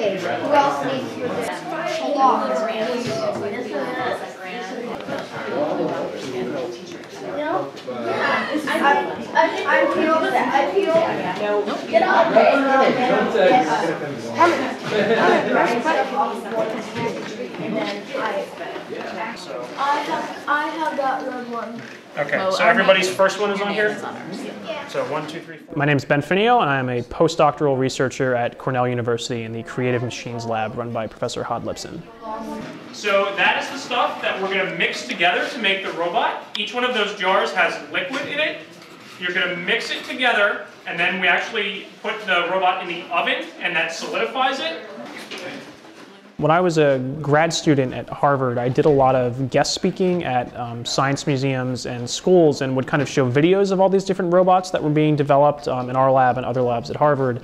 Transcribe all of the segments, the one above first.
Okay, who else needs for this? I feel that. I feel. Get up. I have that red one. Okay, so everybody's first one is on here? So 1, 2, 3, 4. My name is Ben Finio, and I am a postdoctoral researcher at Cornell University in the Creative Machines Lab run by Professor Hod Lipson. So that is the stuff that we're going to mix together to make the robot. Each one of those jars has liquid in it. You're going to mix it together, and then we actually put the robot in the oven, and that solidifies it. When I was a grad student at Harvard, I did a lot of guest speaking at science museums and schools and would kind of show videos of all these different robots that were being developed in our lab and other labs at Harvard.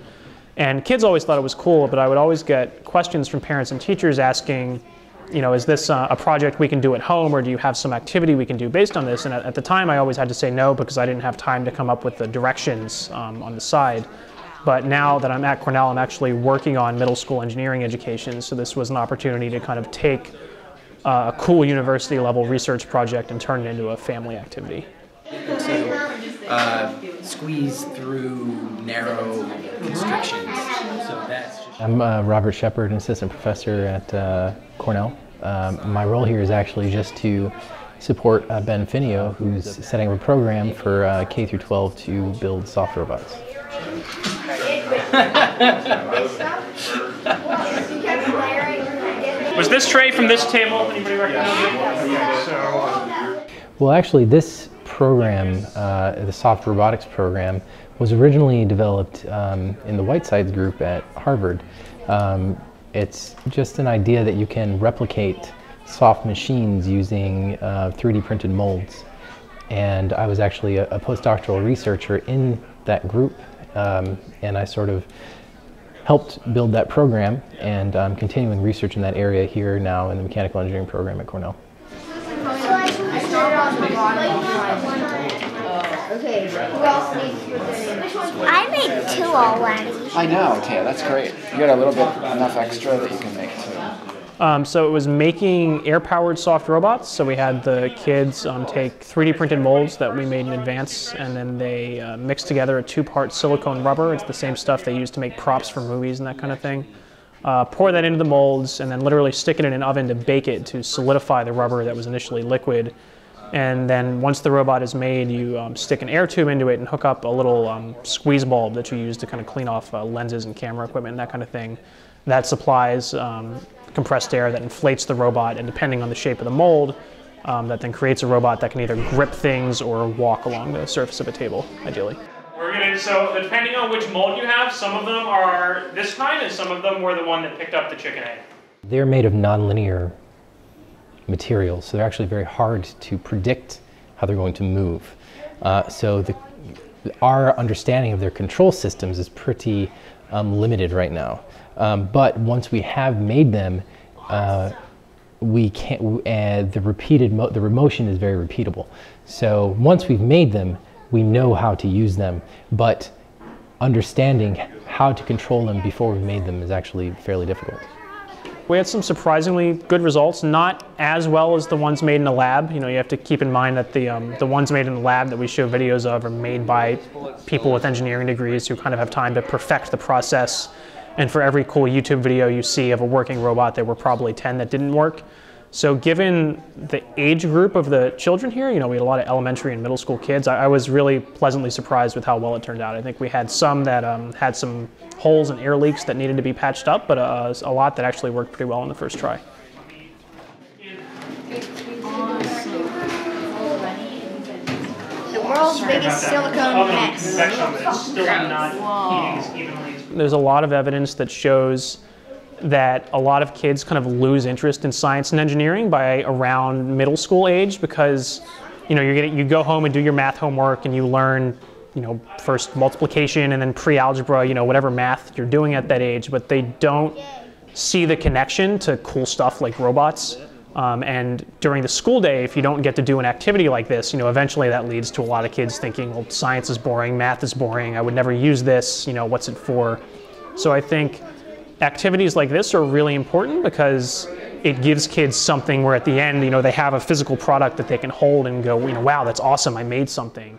And kids always thought it was cool, but I would always get questions from parents and teachers asking, you know, is this a project we can do at home, or do you have some activity we can do based on this? And at the time, I always had to say no because I didn't have time to come up with the directions on the side. But now that I'm at Cornell, I'm actually working on middle school engineering education, so this was an opportunity to kind of take a cool university level research project and turn it into a family activity. So, squeeze through narrow constrictions. So that's just... I'm Robert Shepard, an assistant professor at Cornell. My role here is actually just to support Ben Finio, who's setting up a program for K-12 to build soft robots. Was this tray from this table? Anybody recognize it? So. Well, actually, this program, the soft robotics program, was originally developed in the Whitesides group at Harvard. It's just an idea that you can replicate soft machines using 3D printed molds. And I was actually a postdoctoral researcher in that group. And I sort of helped build that program, and I'm continuing research in that area here now in the mechanical engineering program at Cornell. Okay, who else needs for this? I made 2 already. I know, Taya, that's great. You got a little bit enough extra that you can make 2. So it was making air-powered soft robots. So we had the kids take 3D printed molds that we made in advance, and then they mixed together a 2-part silicone rubber. It's the same stuff they use to make props for movies and that kind of thing. Pour that into the molds, and then literally stick it in an oven to bake it to solidify the rubber that was initially liquid. And then once the robot is made, you stick an air tube into it and hook up a little squeeze bulb that you use to kind of clean off lenses and camera equipment and that kind of thing. That supplies compressed air that inflates the robot, and depending on the shape of the mold, that then creates a robot that can either grip things or walk along the surface of a table, ideally. So depending on which mold you have, some of them are this kind, and some of them were the one that picked up the chicken egg. They're made of nonlinear materials, so they're actually very hard to predict how they're going to move. So our understanding of their control systems is pretty limited right now. But once we have made them, we can't. The motion is very repeatable. So once we've made them, we know how to use them. But understanding how to control them before we've made them is actually fairly difficult. We had some surprisingly good results, not as well as the ones made in the lab. You know, you have to keep in mind that the ones made in the lab that we show videos of are made by people with engineering degrees who kind of have time to perfect the process. And for every cool YouTube video you see of a working robot, there were probably 10 that didn't work. So given the age group of the children here, you know, we had a lot of elementary and middle school kids, I was really pleasantly surprised with how well it turned out. I think we had some that had some holes and air leaks that needed to be patched up, but a lot that actually worked pretty well in the first try. The world's biggest silicone mess. There's a lot of evidence that shows that a lot of kids kind of lose interest in science and engineering by around middle school age, because you know you go home and do your math homework and you learn, you know, first multiplication and then pre-algebra, you know, whatever math you're doing at that age, but they don't see the connection to cool stuff like robots. And during the school day, if you don't get to do an activity like this, you know, eventually that leads to a lot of kids thinking, well, science is boring, math is boring, I would never use this, you know, what's it for? So I think activities like this are really important because it gives kids something where at the end, they have a physical product that they can hold and go, wow, that's awesome, I made something.